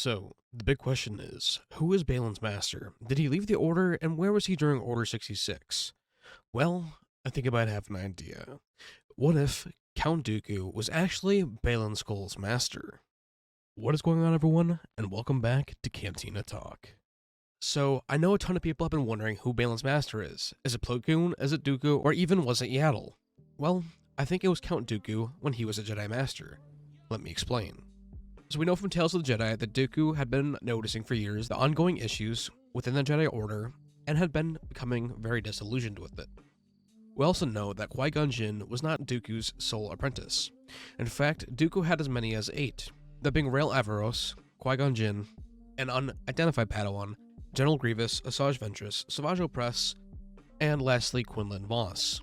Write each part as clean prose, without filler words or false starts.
So, the big question is, who is Balin's master? Did he leave the Order, and where was he during Order 66? Well, I think I might have an idea. What if Count Dooku was actually Baylan Skoll's master? What is going on, everyone, and welcome back to Cantina Talk. So, I know a ton of people have been wondering who Balin's master is. Is it Plo Koon, is it Dooku, or even was it Yaddle? Well, I think it was Count Dooku when he was a Jedi Master. Let me explain. So we know from Tales of the Jedi that Dooku had been noticing for years the ongoing issues within the Jedi Order and had been becoming very disillusioned with it. We also know that Qui-Gon Jinn was not Dooku's sole apprentice. In fact, Dooku had as many as 8, that being Rael Averross, Qui-Gon Jinn, an unidentified Padawan, General Grievous, Asajj Ventress, Savage Opress, and lastly Quinlan Vos.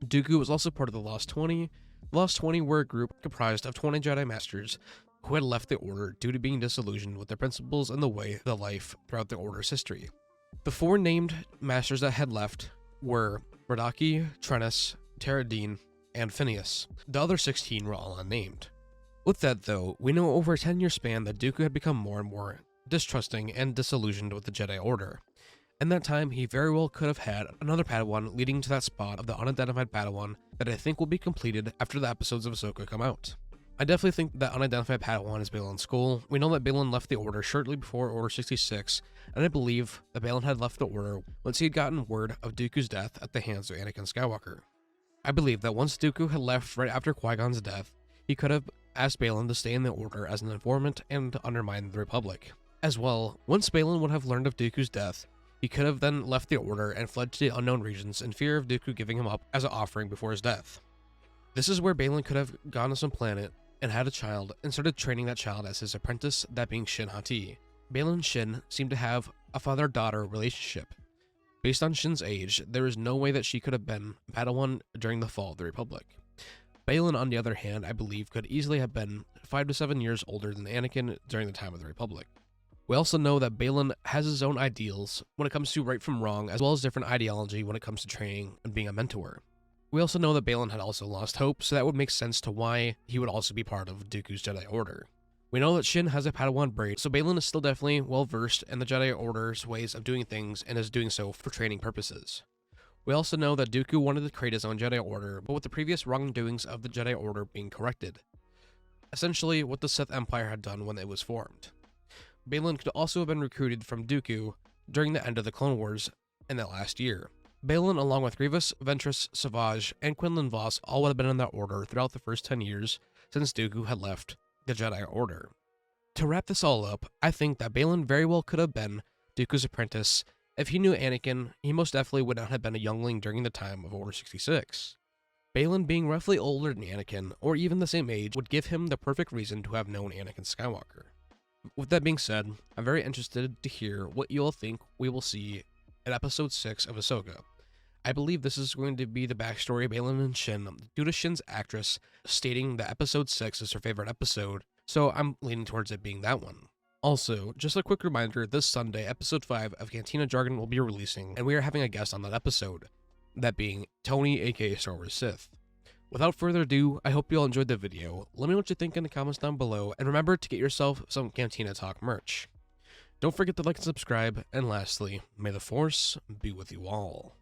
Dooku was also part of the Lost 20. The Lost 20 were a group comprised of 20 Jedi Masters who had left the Order due to being disillusioned with their principles and the way of life throughout the Order's history. The 4 named Masters that had left were Brodaki, Trennis, Terradine, and Phineas. The other 16 were all unnamed. With that though, we know over a 10-year span that Dooku had become more and more distrusting and disillusioned with the Jedi Order. In that time, he very well could have had another Padawan leading to that spot of the unidentified Padawan that I think will be completed after the episodes of Ahsoka come out. I definitely think that unidentified Padawan is Baylan Skoll. We know that Baylan left the Order shortly before Order 66, and I believe that Baylan had left the Order once he had gotten word of Dooku's death at the hands of Anakin Skywalker. I believe that once Dooku had left right after Qui-Gon's death, he could have asked Baylan to stay in the Order as an informant and to undermine the Republic. As well, once Baylan would have learned of Dooku's death, he could have then left the Order and fled to the unknown regions in fear of Dooku giving him up as an offering before his death. This is where Baylan could have gone to some planet and had a child and started training that child as his apprentice, that being Shin Hati. Baylan and Shin seem to have a father-daughter relationship. Based on Shin's age, there is no way that she could have been Padawan during the fall of the Republic. Baylan, on the other hand, I believe could easily have been 5 to 7 years older than Anakin during the time of the Republic. We also know that Baylan has his own ideals when it comes to right from wrong, as well as different ideology when it comes to training and being a mentor. We also know that Baylan had also lost hope, so that would make sense to why he would also be part of Dooku's Jedi Order. We know that Shin has a Padawan braid, so Baylan is still definitely well versed in the Jedi Order's ways of doing things and is doing so for training purposes. We also know that Dooku wanted to create his own Jedi Order, but with the previous wrongdoings of the Jedi Order being corrected. Essentially, what the Sith Empire had done when it was formed. Baylan could also have been recruited from Dooku during the end of the Clone Wars in that last year. Baylan, along with Grievous, Ventress, Savage, and Quinlan Vos, all would have been in that order throughout the first 10 years since Dooku had left the Jedi Order. To wrap this all up, I think that Baylan very well could have been Dooku's apprentice. If he knew Anakin, he most definitely would not have been a youngling during the time of Order 66. Baylan being roughly older than Anakin, or even the same age, would give him the perfect reason to have known Anakin Skywalker. With that being said, I'm very interested to hear what you all think we will see in Episode 6 of Ahsoka. I believe this is going to be the backstory of Baylan and Shin, due to Shin's actress stating that Episode 6 is her favorite episode, so I'm leaning towards it being that one. Also, just a quick reminder, this Sunday, Episode 5 of Cantina Jargon will be releasing, and we are having a guest on that episode, that being Tony, aka Star Wars Sith. Without further ado, I hope you all enjoyed the video. Let me know what you think in the comments down below, and remember to get yourself some Cantina Talk merch. Don't forget to like and subscribe, and lastly, may the Force be with you all.